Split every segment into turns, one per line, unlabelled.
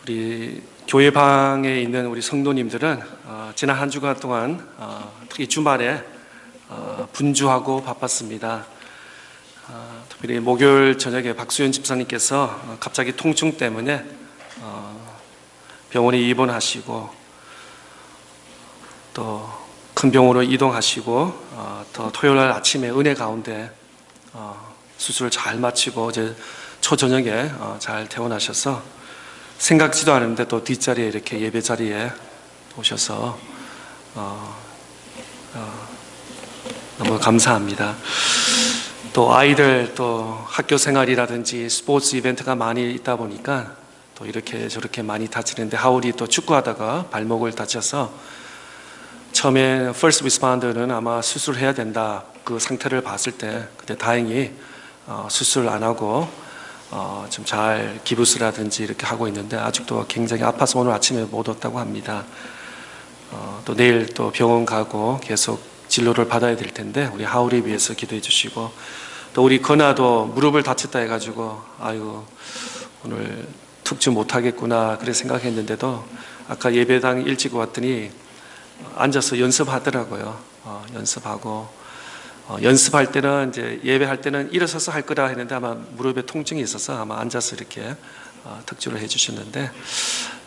우리 교회 방에 있는 우리 성도님들은 지난 한 주간 동안 특히 주말에 분주하고 바빴습니다. 특별히 목요일 저녁에 박수현 집사님께서 갑자기 통증 때문에 병원에 입원하시고 또 큰 병원으로 이동하시고 또 토요일 날 아침에 은혜 가운데 수술을 잘 마치고 어제 초저녁에 잘 퇴원하셔서 생각지도 않은데 또 뒷자리에 이렇게 예배 자리에 오셔서 너무 감사합니다. 또 아이들 또 학교 생활이라든지 스포츠 이벤트가 많이 있다 보니까 또 이렇게 저렇게 많이 다치는데 하울이 또 축구하다가 발목을 다쳐서 처음에 퍼스트 리스폰더는 아마 수술해야 된다 그 상태를 봤을 때 그때 다행히 수술 안 하고 좀 잘 기부스라든지 이렇게 하고 있는데 아직도 굉장히 아파서 오늘 아침에 못 왔다고 합니다. 또 내일 또 병원 가고 계속 진료를 받아야 될 텐데 우리 하울이 위해서 기도해 주시고 또 우리 건아도 무릎을 다쳤다 해가지고 아유 오늘 특주 못 하겠구나 그래 생각했는데도 아까 예배당 일찍 왔더니 앉아서 연습하더라고요. 연습하고 연습할 때는 이제 예배할 때는 일어서서 할 거라 했는데 아마 무릎에 통증이 있어서 아마 앉아서 이렇게 특주를 해주셨는데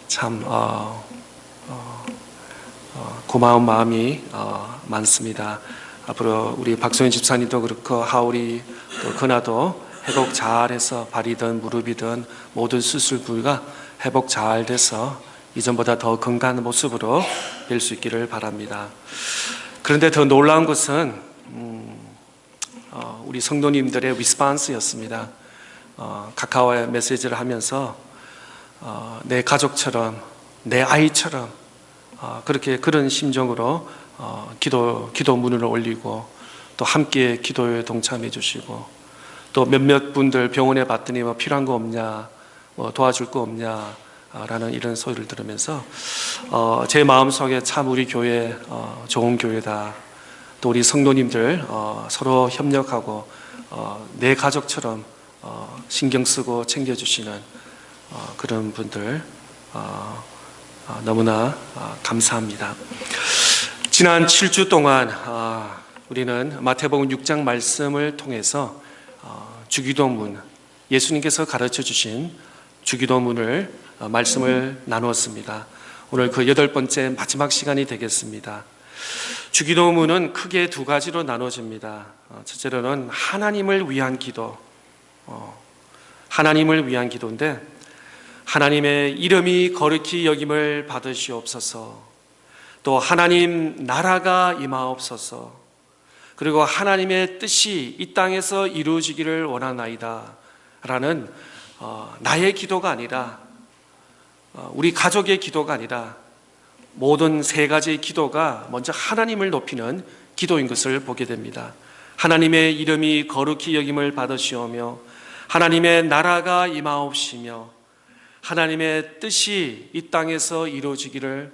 참 고마운 마음이 많습니다. 앞으로 우리 박소연 집사님도 그렇고 하울이 또 건아도 회복 잘해서 발이든 무릎이든 모든 수술 부위가 회복 잘 돼서 이전보다 더 건강한 모습으로 뵐 수 있기를 바랍니다. 그런데 더 놀라운 것은 우리 성도님들의 리스폰스였습니다. 카카오에 메시지를 하면서 내 가족처럼 내 아이처럼 그렇게 그런 심정으로 기도문을 올리고 또 함께 기도에 동참해 주시고 또 몇몇 분들 병원에 봤더니 뭐 필요한 거 없냐 뭐 도와줄 거 없냐 라는 이런 소리를 들으면서 제 마음속에 참 우리 교회 좋은 교회다. 또 우리 성도님들 서로 협력하고 내 가족처럼 신경 쓰고 챙겨주시는 그런 분들 너무나 감사합니다. 지난 7주 동안 우리는 마태복음 6장 말씀을 통해서 주기도문, 예수님께서 가르쳐 주신 주기도문을 말씀을 나누었습니다. 오늘 그 8번째 마지막 시간이 되겠습니다. 주기도문은 크게 두 가지로 나눠집니다. 첫째로는 하나님을 위한 기도, 하나님을 위한 기도인데 하나님의 이름이 거룩히 여김을 받으시옵소서, 또 하나님 나라가 임하옵소서, 그리고 하나님의 뜻이 이 땅에서 이루어지기를 원하나이다 라는 나의 기도가 아니라 우리 가족의 기도가 아니라 모든 세 가지의 기도가 먼저 하나님을 높이는 기도인 것을 보게 됩니다. 하나님의 이름이 거룩히 여김을 받으시오며 하나님의 나라가 임하옵시며 하나님의 뜻이 이 땅에서 이루어지기를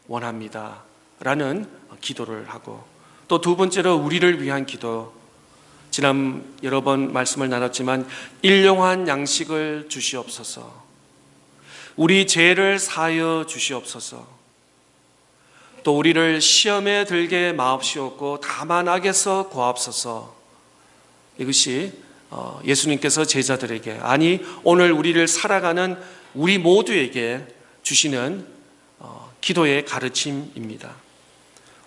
원합니다 라는 기도를 하고, 또 두 번째로 우리를 위한 기도, 지난 여러 번 말씀을 나눴지만 일용할 양식을 주시옵소서, 우리 죄를 사하여 주시옵소서, 또 우리를 시험에 들게 마옵시옵고 다만 악에서 구하옵소서. 이것이 예수님께서 제자들에게, 아니 오늘 우리를 살아가는 우리 모두에게 주시는 기도의 가르침입니다.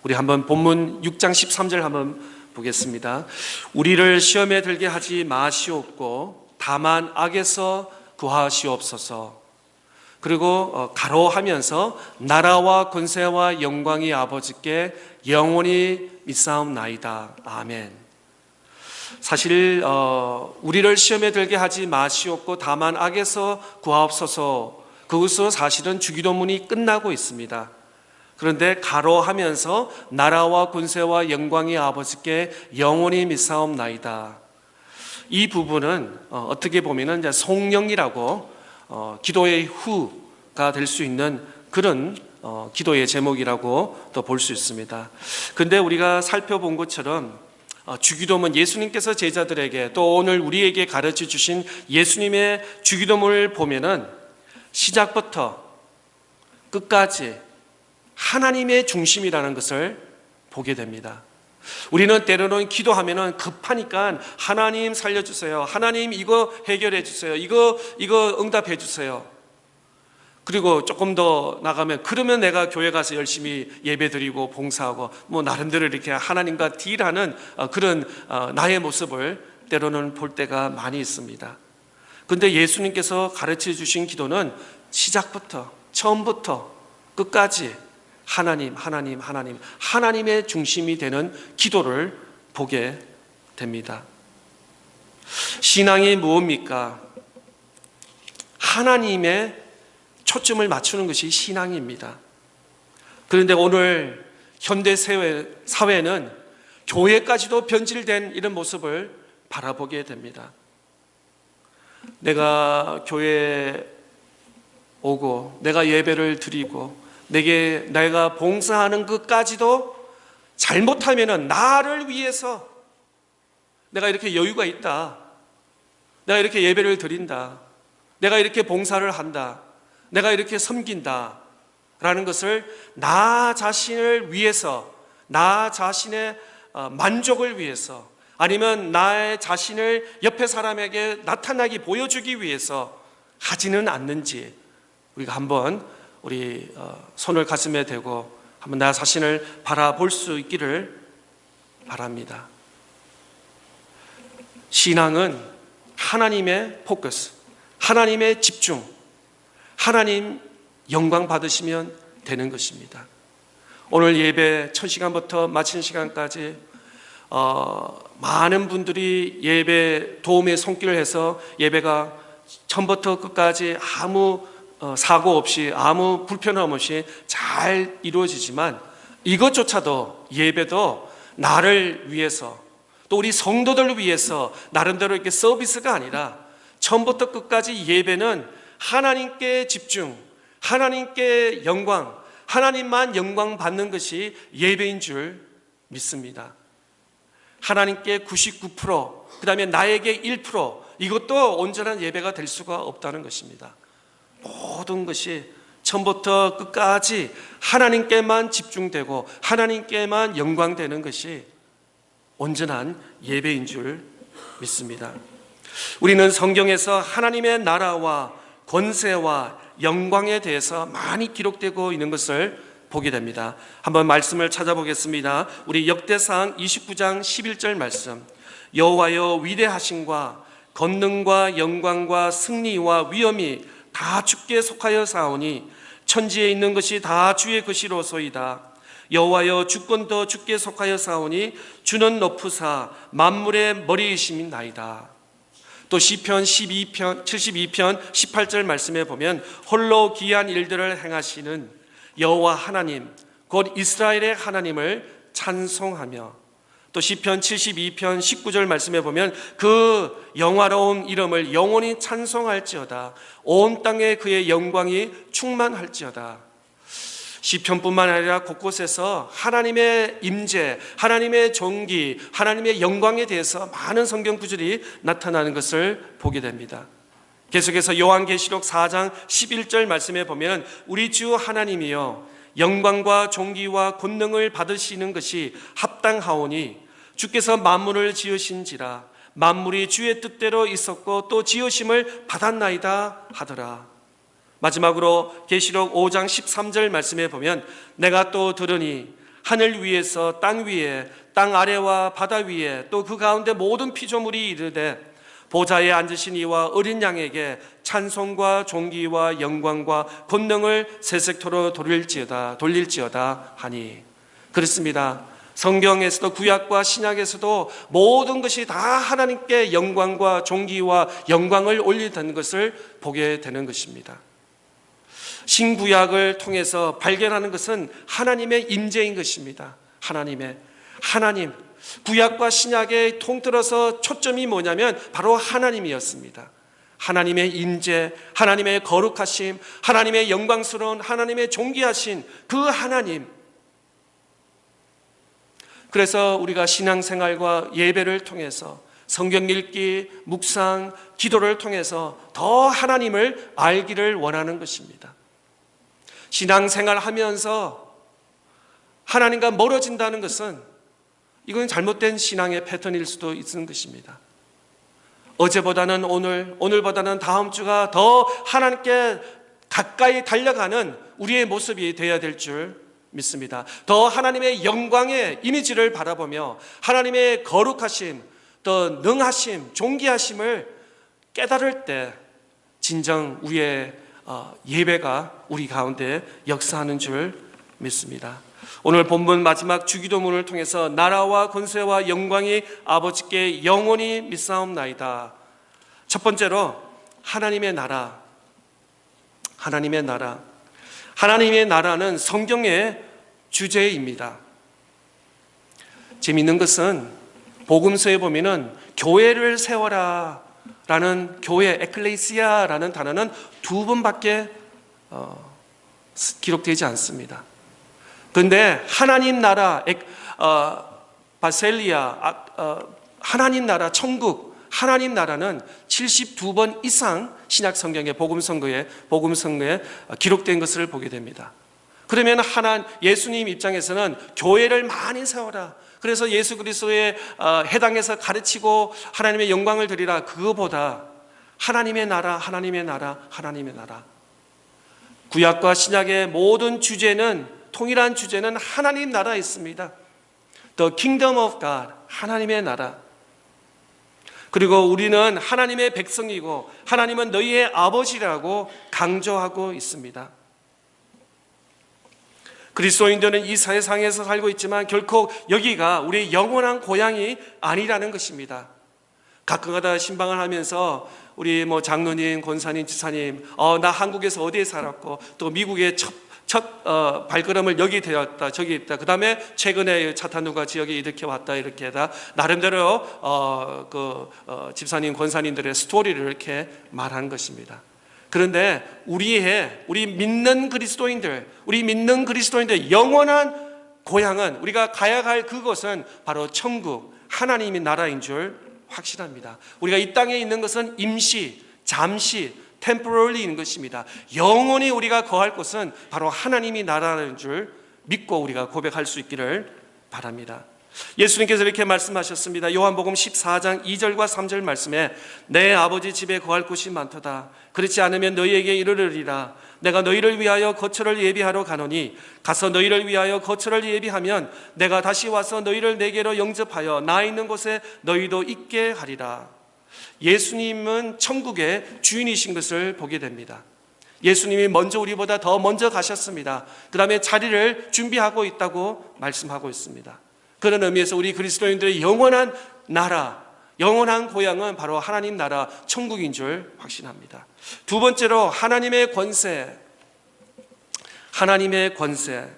우리 한번 본문 6장 13절 한번 보겠습니다. 우리를 시험에 들게 하지 마시옵고 다만 악에서 구하시옵소서. 그리고 가로하면서 나라와 권세와 영광이 아버지께 영원히 있사옵나이다. 아멘. 사실 우리를 시험에 들게 하지 마시옵고 다만 악에서 구하옵소서, 그것으로 사실은 주기도문이 끝나고 있습니다. 그런데 가로하면서 나라와 권세와 영광이 아버지께 영원히 믿사옵나이다, 이 부분은 어떻게 보면 이제 송영이라고 기도의 후가 될 수 있는 그런 기도의 제목이라고 또 볼 수 있습니다. 그런데 우리가 살펴본 것처럼 주기도문, 예수님께서 제자들에게 또 오늘 우리에게 가르쳐 주신 예수님의 주기도문을 보면은 시작부터 끝까지 하나님의 중심이라는 것을 보게 됩니다. 우리는 때로는 기도하면은 급하니까 하나님 살려주세요. 하나님 이거 해결해 주세요. 이거 응답해 주세요. 그리고 조금 더 나가면 그러면 내가 교회 가서 열심히 예배드리고 봉사하고 뭐 나름대로 이렇게 하나님과 딜하는 그런 나의 모습을 때로는 볼 때가 많이 있습니다. 그런데 예수님께서 가르쳐 주신 기도는 시작부터 처음부터 끝까지 하나님의 중심이 되는 기도를 보게 됩니다. 신앙이 무엇입니까? 하나님의 초점을 맞추는 것이 신앙입니다. 그런데 오늘 현대 사회는 교회까지도 변질된 이런 모습을 바라보게 됩니다. 내가 교회에 오고 내가 예배를 드리고 내가 봉사하는 것까지도 잘못하면은 나를 위해서 내가 이렇게 여유가 있다, 내가 이렇게 예배를 드린다, 내가 이렇게 봉사를 한다, 내가 이렇게 섬긴다 라는 것을 나 자신을 위해서, 나 자신의 만족을 위해서, 아니면 나의 자신을 옆에 사람에게 나타나게 보여주기 위해서 하지는 않는지 우리가 한번 우리 손을 가슴에 대고 한번 나 자신을 바라볼 수 있기를 바랍니다. 신앙은 하나님의 포커스, 하나님의 집중, 하나님 영광 받으시면 되는 것입니다. 오늘 예배 첫 시간부터 마친 시간까지 많은 분들이 예배 도움의 손길을 해서 예배가 처음부터 끝까지 아무 사고 없이 아무 불편함 없이 잘 이루어지지만 이것조차도 예배도 나를 위해서 또 우리 성도들을 위해서 나름대로 이렇게 서비스가 아니라 처음부터 끝까지 예배는 하나님께 집중, 하나님께 영광, 하나님만 영광 받는 것이 예배인 줄 믿습니다. 하나님께 99%, 그 다음에 나에게 1%, 이것도 온전한 예배가 될 수가 없다는 것입니다. 모든 것이 처음부터 끝까지 하나님께만 집중되고 하나님께만 영광되는 것이 온전한 예배인 줄 믿습니다. 우리는 성경에서 하나님의 나라와 권세와 영광에 대해서 많이 기록되고 있는 것을 보게 됩니다. 한번 말씀을 찾아보겠습니다. 우리 역대상 29장 11절 말씀. 여호와여 위대하심과 권능과 영광과 승리와 위엄이 다 주께 속하여 사오니 천지에 있는 것이 다 주의 것이로소이다. 여호와여 주권도 주께 속하여 사오니 주는 높으사 만물의 머리이심이나이다. 또 시편 72편 18절 말씀에 보면 홀로 귀한 일들을 행하시는 여호와 하나님 곧 이스라엘의 하나님을 찬송하며, 또 시편 72편 19절 말씀에 보면 그 영화로운 이름을 영원히 찬송할지어다. 온 땅에 그의 영광이 충만할지어다. 시편뿐만 아니라 곳곳에서 하나님의 임재, 하나님의 존귀, 하나님의 영광에 대해서 많은 성경 구절이 나타나는 것을 보게 됩니다. 계속해서 요한계시록 4장 11절 말씀에 보면 우리 주 하나님이여 영광과 존귀와 권능을 받으시는 것이 합당하오니 주께서 만물을 지으신지라 만물이 주의 뜻대로 있었고 또 지으심을 받았나이다 하더라. 마지막으로 계시록 5장 13절 말씀에 보면 내가 또 들으니 하늘 위에서 땅 위에 땅 아래와 바다 위에 또 그 가운데 모든 피조물이 이르되 보좌에 앉으신 이와 어린 양에게 찬송과 존귀와 영광과 권능을 세세토록 돌릴지어다 하니. 그렇습니다. 성경에서도 구약과 신약에서도 모든 것이 다 하나님께 영광과 존귀와 영광을 올리는 것을 보게 되는 것입니다. 신구약을 통해서 발견하는 것은 하나님의 임재인 것입니다. 하나님 구약과 신약의 통틀어서 초점이 뭐냐면 바로 하나님이었습니다. 하나님의 임재, 하나님의 거룩하심, 하나님의 영광스러운, 하나님의 존귀하신 그 하나님. 그래서 우리가 신앙생활과 예배를 통해서 성경 읽기, 묵상, 기도를 통해서 더 하나님을 알기를 원하는 것입니다. 신앙생활 하면서 하나님과 멀어진다는 것은 이건 잘못된 신앙의 패턴일 수도 있는 것입니다. 어제보다는 오늘, 오늘보다는 다음 주가 더 하나님께 가까이 달려가는 우리의 모습이 되어야 될 줄 믿습니다. 더 하나님의 영광의 이미지를 바라보며 하나님의 거룩하심, 또 능하심, 존귀하심을 깨달을 때 진정 우리의 예배가 우리 가운데 역사하는 줄 믿습니다. 오늘 본문 마지막 주기도문을 통해서 나라와 권세와 영광이 아버지께 영원히 믿사옵나이다. 첫 번째로 하나님의 나라. 하나님의 나라. 하나님의 나라는 성경의 주제입니다. 재미있는 것은 복음서에 보면은 교회를 세워라 라는 교회, 에클레시아라는 단어는 두 번밖에 기록되지 않습니다. 그런데 하나님 나라, 바셀리아, 하나님 나라, 천국, 하나님 나라는 72번 이상 신약 성경의 복음성서에 기록된 것을 보게 됩니다. 그러면 예수님 입장에서는 교회를 많이 세워라. 그래서 예수 그리스도의 해당해서 가르치고 하나님의 영광을 드리라. 그거보다 하나님의 나라, 하나님의 나라, 하나님의 나라. 구약과 신약의 모든 주제는, 통일한 주제는 하나님 나라에 있습니다. The kingdom of God, 하나님의 나라. 그리고 우리는 하나님의 백성이고 하나님은 너희의 아버지라고 강조하고 있습니다. 그리스도인들은 이 세상에서 살고 있지만 결코 여기가 우리의 영원한 고향이 아니라는 것입니다. 가끔가다 신방을 하면서 우리 장로님, 권사님, 지사님, 나 한국에서 어디에 살았고 또 미국의 첫 발걸음을 여기 되었다, 저기 있다. 그 다음에 최근에 차탄누가 지역에 이렇게 왔다, 이렇게 하다. 나름대로 집사님, 권사님들의 스토리를 이렇게 말하는 것입니다. 그런데 우리 믿는 그리스도인들, 영원한 고향은, 우리가 가야 할 그곳은 바로 천국, 하나님의 나라인 줄 확실합니다. 우리가 이 땅에 있는 것은 임시, 잠시, temporarly인 것입니다. 영원히 우리가 거할 곳은 바로 하나님이 나라라는 줄 믿고 우리가 고백할 수 있기를 바랍니다. 예수님께서 이렇게 말씀하셨습니다. 요한복음 14장 2절과 3절 말씀에 내 아버지 집에 거할 곳이 많도다. 그렇지 않으면 너희에게 이르르리라. 내가 너희를 위하여 거처를 예비하러 가노니 가서 너희를 위하여 거처를 예비하면 내가 다시 와서 너희를 내게로 영접하여 나 있는 곳에 너희도 있게 하리라. 예수님은 천국의 주인이신 것을 보게 됩니다. 예수님이 우리보다 더 먼저 가셨습니다. 그 다음에 자리를 준비하고 있다고 말씀하고 있습니다. 그런 의미에서 우리 그리스도인들의 영원한 나라, 영원한 고향은 바로 하나님 나라, 천국인 줄 확신합니다. 두 번째로 하나님의 권세. 하나님의 권세.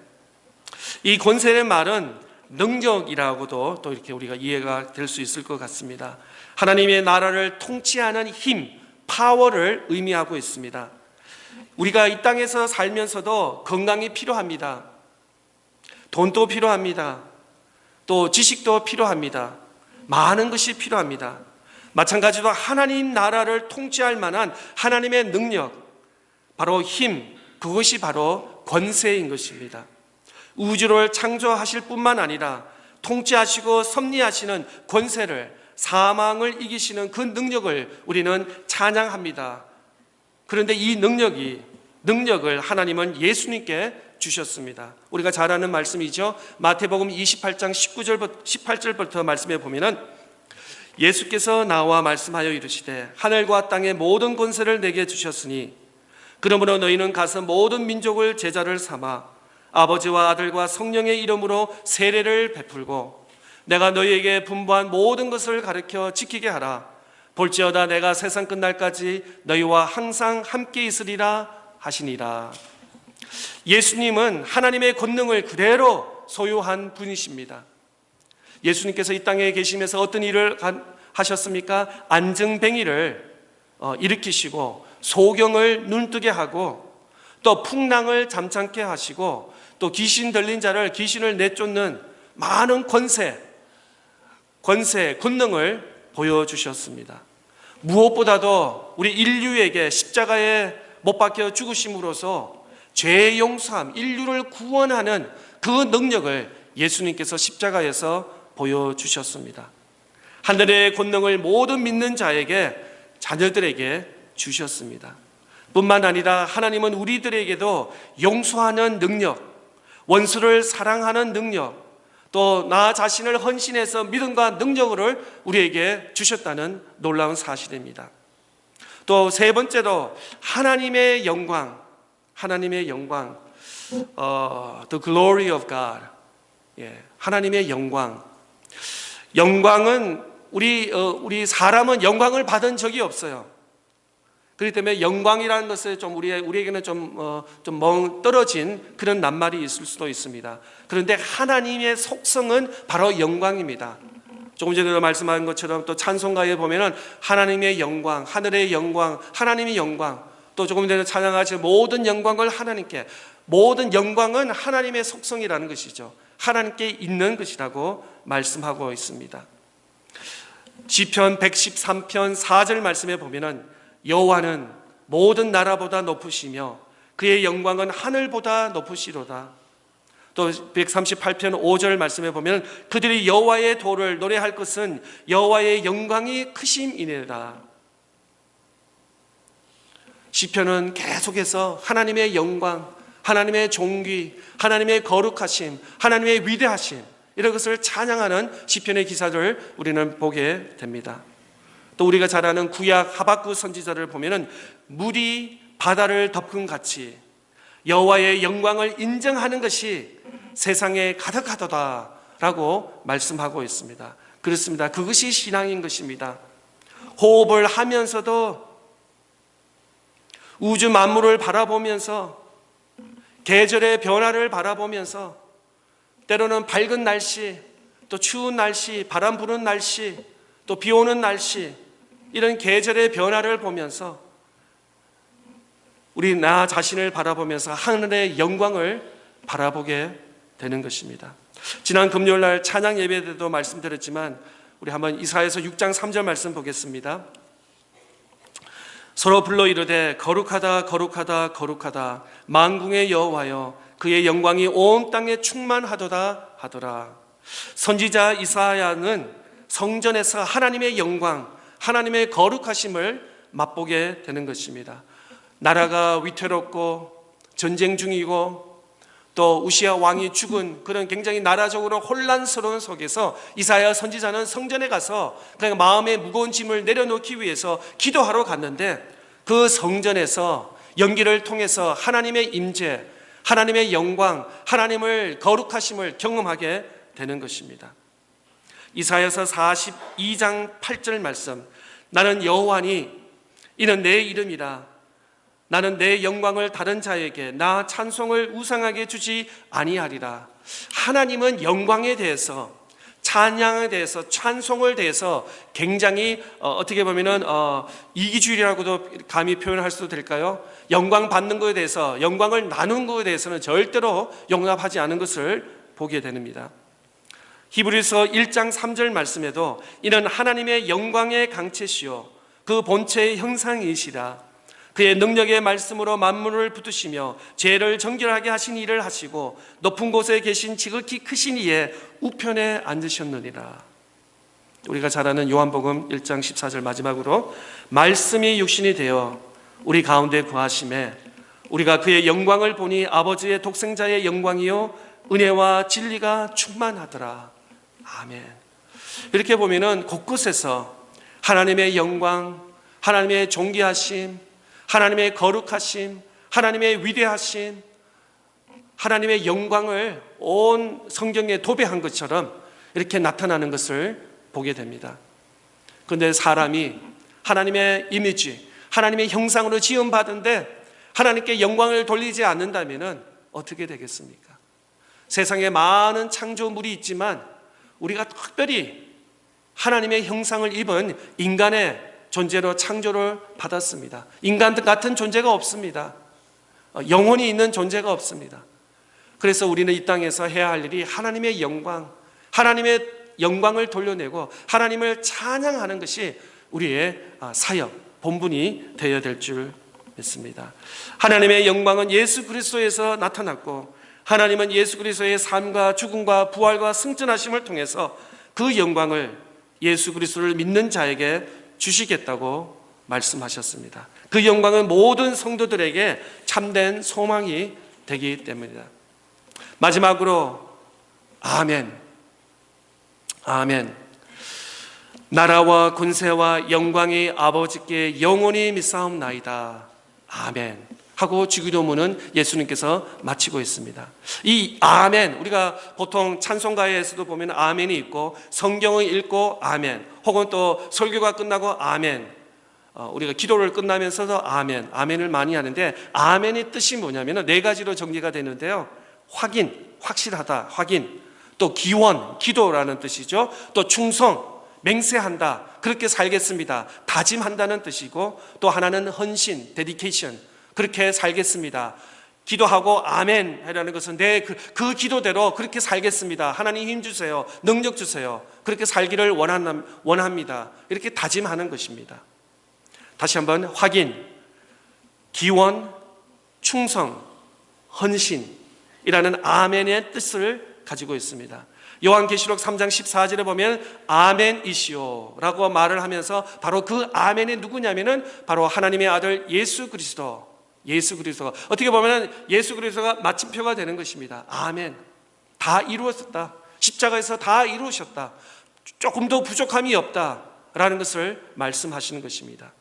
이 권세의 말은 능력이라고도 또 이렇게 우리가 이해가 될 수 있을 것 같습니다. 하나님의 나라를 통치하는 힘, 파워를 의미하고 있습니다. 우리가 이 땅에서 살면서도 건강이 필요합니다. 돈도 필요합니다. 또 지식도 필요합니다. 많은 것이 필요합니다. 마찬가지로 하나님 나라를 통치할 만한 하나님의 능력, 바로 힘, 그것이 바로 권세인 것입니다. 우주를 창조하실 뿐만 아니라 통치하시고 섭리하시는 권세를, 사망을 이기시는 그 능력을 우리는 찬양합니다. 그런데 이 능력을 하나님은 예수님께 주셨습니다. 우리가 잘 아는 말씀이죠. 마태복음 28장 18절부터 말씀해 보면은 예수께서 나와 말씀하여 이르시되 하늘과 땅의 모든 권세를 내게 주셨으니 그러므로 너희는 가서 모든 민족을 제자를 삼아 아버지와 아들과 성령의 이름으로 세례를 베풀고 내가 너희에게 분부한 모든 것을 가르쳐 지키게 하라. 볼지어다 내가 세상 끝날까지 너희와 항상 함께 있으리라 하시니라. 예수님은 하나님의 권능을 그대로 소유한 분이십니다. 예수님께서 이 땅에 계시면서 어떤 일을 하셨습니까? 안증뱅이를 일으키시고 소경을 눈뜨게 하고 또 풍랑을 잠잠케 하시고 또 귀신 들린 자를 귀신을 내쫓는 많은 권능을 보여주셨습니다. 무엇보다도 우리 인류에게 십자가에 못 박혀 죽으심으로써 죄의 용서함, 인류를 구원하는 그 능력을 예수님께서 십자가에서 보여주셨습니다. 하늘의 권능을 모든 믿는 자에게, 자녀들에게 주셨습니다. 뿐만 아니라 하나님은 우리들에게도 용서하는 능력, 원수를 사랑하는 능력, 또 나 자신을 헌신해서 믿음과 능력을 우리에게 주셨다는 놀라운 사실입니다. 또 세 번째로 하나님의 영광, 하나님의 영광, the glory of God, 하나님의 영광. 영광은 우리 사람은 영광을 받은 적이 없어요. 그렇기 때문에 영광이라는 것을 좀 우리에게는 좀 떨어진 그런 낱말이 있을 수도 있습니다. 그런데 하나님의 속성은 바로 영광입니다. 조금 전에도 말씀한 것처럼 또 찬송가에 보면은 하나님의 영광, 하늘의 영광, 하나님의 영광, 또 조금 전에 찬양하신 모든 영광을 하나님께, 모든 영광은 하나님의 속성이라는 것이죠. 하나님께 있는 것이라고 말씀하고 있습니다. 시편 113편 4절 말씀에 보면은 여호와는 모든 나라보다 높으시며 그의 영광은 하늘보다 높으시로다. 또 138편 5절 말씀에 보면 그들이 여호와의 도를 노래할 것은 여호와의 영광이 크심이니라. 시편은 계속해서 하나님의 영광, 하나님의 존귀, 하나님의 거룩하심, 하나님의 위대하심, 이런 것을 찬양하는 시편의 기사를 우리는 보게 됩니다. 또 우리가 잘 아는 구약 하박국 선지자를 보면은 물이 바다를 덮은 같이 여호와의 영광을 인정하는 것이 세상에 가득하도다라고 말씀하고 있습니다. 그렇습니다. 그것이 신앙인 것입니다. 호흡을 하면서도 우주 만물을 바라보면서 계절의 변화를 바라보면서 때로는 밝은 날씨, 또 추운 날씨, 바람 부는 날씨, 또 비 오는 날씨, 이런 계절의 변화를 보면서 우리 나 자신을 바라보면서 하늘의 영광을 바라보게 되는 것입니다. 지난 금요일 날 찬양 예배 때도 말씀드렸지만 우리 한번 이사야서 6장 3절 말씀 보겠습니다. 서로 불러 이르되 거룩하다 거룩하다 거룩하다 만군의 여호와여 그의 영광이 온 땅에 충만하도다 하더라. 선지자 이사야는 성전에서 하나님의 영광, 하나님의 거룩하심을 맛보게 되는 것입니다. 나라가 위태롭고 전쟁 중이고 또 우시아 왕이 죽은 그런 굉장히 나라적으로 혼란스러운 속에서 이사야 선지자는 성전에 가서 그냥 마음의 무거운 짐을 내려놓기 위해서 기도하러 갔는데 그 성전에서 연기를 통해서 하나님의 임재, 하나님의 영광, 하나님을 거룩하심을 경험하게 되는 것입니다. 이사야서 42장 8절 말씀, 나는 여호와니 이는 내 이름이라 나는 내 영광을 다른 자에게 나 찬송을 우상하게 주지 아니하리라. 하나님은 영광에 대해서, 찬양에 대해서, 찬송을 대해서 굉장히 어떻게 보면은 이기주의라고도 감히 표현할 수도 될까요? 영광 받는 것에 대해서, 영광을 나누는 것에 대해서는 절대로 용납하지 않은 것을 보게 됩니다. 히브리서 1장 3절 말씀에도 이는 하나님의 영광의 강체시요 그 본체의 형상이시라. 그의 능력의 말씀으로 만물을 붙드시며 죄를 정결하게 하신 일을 하시고 높은 곳에 계신 지극히 크신 이의 우편에 앉으셨느니라. 우리가 잘 아는 요한복음 1장 14절 마지막으로 말씀이 육신이 되어 우리 가운데 거하심에 우리가 그의 영광을 보니 아버지의 독생자의 영광이요 은혜와 진리가 충만하더라. 아멘. 이렇게 보면은 곳곳에서 하나님의 영광, 하나님의 존귀하심, 하나님의 거룩하심, 하나님의 위대하심, 하나님의 영광을 온 성경에 도배한 것처럼 이렇게 나타나는 것을 보게 됩니다. 그런데 사람이 하나님의 이미지, 하나님의 형상으로 지음받은데 하나님께 영광을 돌리지 않는다면 어떻게 되겠습니까? 세상에 많은 창조물이 있지만 우리가 특별히 하나님의 형상을 입은 인간의 존재로 창조를 받았습니다. 인간 같은 존재가 없습니다. 영혼이 있는 존재가 없습니다. 그래서 우리는 이 땅에서 해야 할 일이 하나님의 영광, 하나님의 영광을 돌려내고 하나님을 찬양하는 것이 우리의 사역, 본분이 되어야 될 줄 믿습니다. 하나님의 영광은 예수 그리스도에서 나타났고 하나님은 예수 그리스도의 삶과 죽음과 부활과 승천하심을 통해서 그 영광을 예수 그리스도를 믿는 자에게 주시겠다고 말씀하셨습니다. 그 영광은 모든 성도들에게 참된 소망이 되기 때문이다. 마지막으로 아멘. 아멘. 나라와 권세와 영광이 아버지께 영원히 믿사옵나이다. 아멘. 하고 주기도문은 예수님께서 마치고 있습니다. 이 아멘, 우리가 보통 찬송가에서도 보면 아멘이 있고 성경을 읽고 아멘, 혹은 또 설교가 끝나고 아멘, 우리가 기도를 끝나면서도 아멘, 아멘을 많이 하는데 아멘의 뜻이 뭐냐면 네 가지로 정리가 되는데요. 확인, 확실하다, 확인, 또 기원, 기도라는 뜻이죠. 또 충성, 맹세한다, 그렇게 살겠습니다, 다짐한다는 뜻이고, 또 하나는 헌신, 데디케이션, 그렇게 살겠습니다. 기도하고 아멘 하라는 것은 그 기도대로 그렇게 살겠습니다, 하나님 힘 주세요, 능력 주세요, 그렇게 살기를 원합니다, 이렇게 다짐하는 것입니다. 다시 한번 확인, 기원, 충성, 헌신이라는 아멘의 뜻을 가지고 있습니다. 요한계시록 3장 14절에 보면 아멘이시오 라고 말을 하면서 바로 그 아멘이 누구냐면은 바로 하나님의 아들 예수 그리스도가 어떻게 보면 예수 그리스도가 마침표가 되는 것입니다. 아멘. 다 이루었다. 십자가에서 다 이루셨다. 조금도 부족함이 없다라는 것을 말씀하시는 것입니다.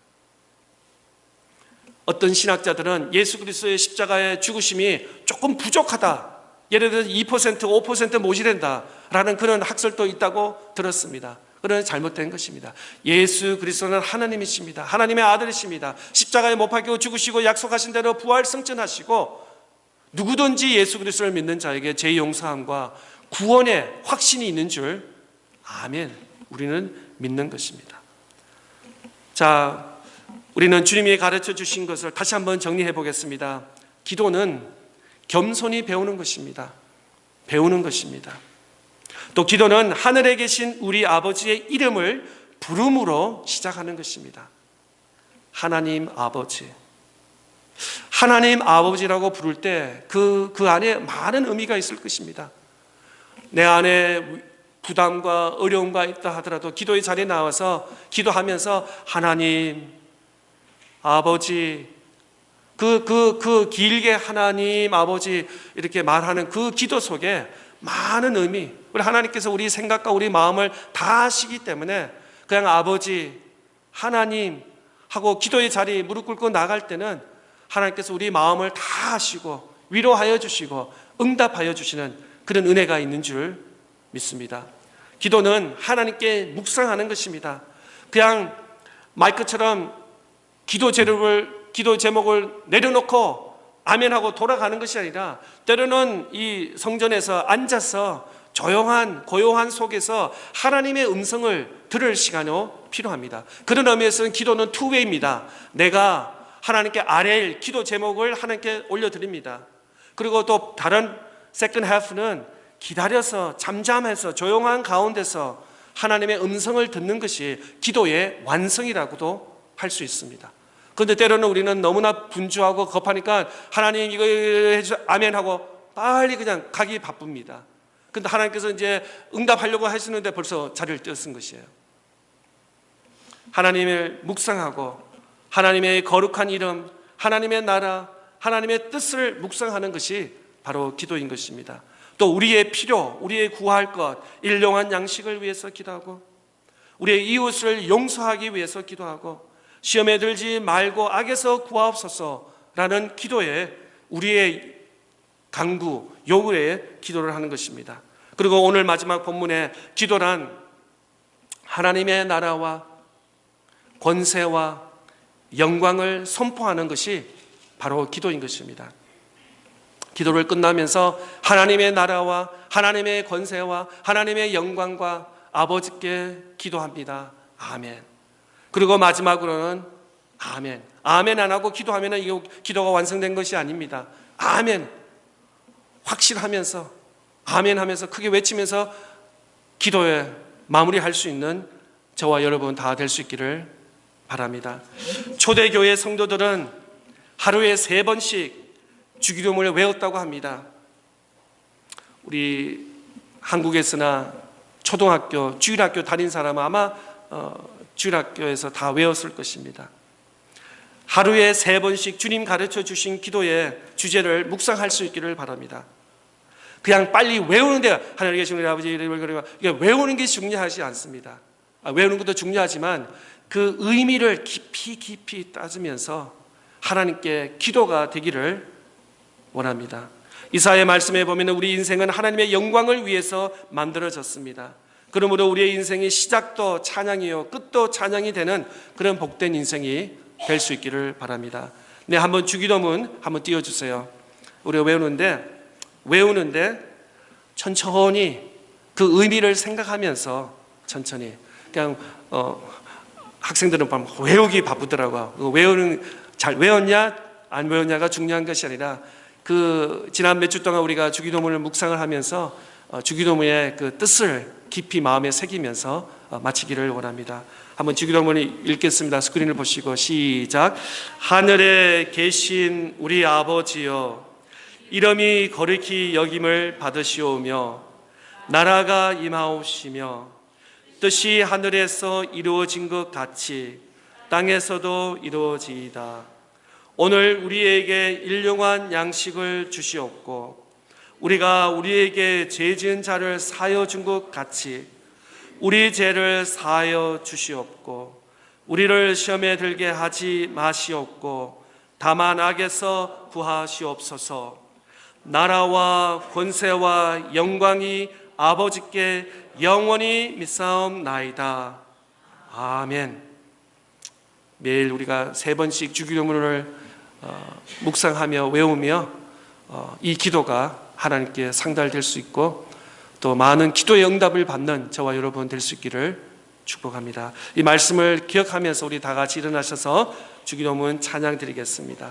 어떤 신학자들은 예수 그리스도의 십자가의 죽으심이 조금 부족하다, 예를 들어서 2%, 5% 모자란다라는 그런 학설도 있다고 들었습니다. 그런 잘못된 것입니다. 예수 그리스도는 하나님이십니다. 하나님의 아들이십니다. 십자가에 못 박히고 죽으시고 약속하신 대로 부활 승천하시고 누구든지 예수 그리스도를 믿는 자에게 죄 용서함과 구원의 확신이 있는 줄 아멘, 우리는 믿는 것입니다. 자, 우리는 주님이 가르쳐 주신 것을 다시 한번 정리해 보겠습니다. 기도는 겸손히 배우는 것입니다. 배우는 것입니다. 또 기도는 하늘에 계신 우리 아버지의 이름을 부름으로 시작하는 것입니다. 하나님 아버지. 하나님 아버지라고 부를 때 그 안에 많은 의미가 있을 것입니다. 내 안에 부담과 어려움과 있다 하더라도 기도의 자리에 나와서 기도하면서 하나님 아버지, 그 길게 하나님 아버지 이렇게 말하는 그 기도 속에 많은 의미, 우리 하나님께서 우리 생각과 우리 마음을 다 아시기 때문에 그냥 아버지 하나님 하고 기도의 자리에 무릎 꿇고 나갈 때는 하나님께서 우리 마음을 다 아시고 위로하여 주시고 응답하여 주시는 그런 은혜가 있는 줄 믿습니다. 기도는 하나님께 묵상하는 것입니다. 그냥 마이크처럼 기도 제목을 내려놓고 아멘하고 돌아가는 것이 아니라 때로는 이 성전에서 앉아서 조용한 고요한 속에서 하나님의 음성을 들을 시간이 필요합니다. 그런 의미에서는 기도는 투웨이입니다. 내가 하나님께 아뢰일 기도 제목을 하나님께 올려드립니다. 그리고 또 다른 세컨드 하프는 기다려서 잠잠해서 조용한 가운데서 하나님의 음성을 듣는 것이 기도의 완성이라고도 할 수 있습니다. 그런데 때로는 우리는 너무나 분주하고 급하니까 하나님 이거 해주세요 아멘 하고 빨리 그냥 가기 바쁩니다. 그런데 하나님께서 이제 응답하려고 하시는데 벌써 자리를 떼쓴 것이에요. 하나님을 묵상하고 하나님의 거룩한 이름, 하나님의 나라, 하나님의 뜻을 묵상하는 것이 바로 기도인 것입니다. 또 우리의 필요, 우리의 구할 것, 일용할 양식을 위해서 기도하고 우리의 이웃을 용서하기 위해서 기도하고 시험에 들지 말고 악에서 구하옵소서라는 기도에 우리의 간구, 요구에 기도를 하는 것입니다. 그리고 오늘 마지막 본문에 기도란 하나님의 나라와 권세와 영광을 선포하는 것이 바로 기도인 것입니다. 기도를 끝나면서 하나님의 나라와 하나님의 권세와 하나님의 영광과 아버지께 기도합니다. 아멘. 그리고 마지막으로는 아멘. 아멘 안 하고 기도하면 이 기도가 완성된 것이 아닙니다. 아멘 확실하면서 아멘 하면서 크게 외치면서 기도에 마무리할 수 있는 저와 여러분 다 될 수 있기를 바랍니다. 초대교회 성도들은 하루에 3번씩 주기도문을 외웠다고 합니다. 우리 한국에서나 초등학교, 주일학교 다닌 사람은 아마 주일학교에서 다 외웠을 것입니다. 하루에 3번씩 주님 가르쳐 주신 기도의 주제를 묵상할 수 있기를 바랍니다. 그냥 빨리 외우는데 하나님 계신 우리 아버지 외우는 게 중요하지 않습니다. 외우는 것도 중요하지만 그 의미를 깊이 따지면서 하나님께 기도가 되기를 원합니다. 이사야의 말씀에 보면 우리 인생은 하나님의 영광을 위해서 만들어졌습니다. 그러므로 우리의 인생이 시작도 찬양이요 끝도 찬양이 되는 그런 복된 인생이 될 수 있기를 바랍니다. 네, 한번 주기도문 한번 띄워주세요. 우리가 외우는데 천천히 그 의미를 생각하면서 천천히 그냥 학생들은 외우기 바쁘더라고요. 잘 외웠냐 안 외웠냐가 중요한 것이 아니라 그 지난 몇 주 동안 우리가 주기도문을 묵상을 하면서 주기도문의 그 뜻을 깊이 마음에 새기면서 마치기를 원합니다. 한번 주기도문을 읽겠습니다. 스크린을 보시고 시작. 하늘에 계신 우리 아버지여, 이름이 거룩히 여김을 받으시오며 나라가 임하옵시며 뜻이 하늘에서 이루어진 것 같이 땅에서도 이루어지이다. 오늘 우리에게 일용할 양식을 주시옵고 우리가 우리에게 죄 지은 자를 사하여 준 것 같이 우리 죄를 사하여 주시옵고 우리를 시험에 들게 하지 마시옵고 다만 악에서 구하시옵소서. 나라와 권세와 영광이 아버지께 영원히 믿사옵나이다. 아멘. 매일 우리가 3번씩 주기도문을 묵상하며 외우며 이 기도가 하나님께 상달될 수 있고 또 많은 기도의 응답을 받는 저와 여러분 될 수 있기를 축복합니다. 이 말씀을 기억하면서 우리 다 같이 일어나셔서 주기도문 찬양 드리겠습니다.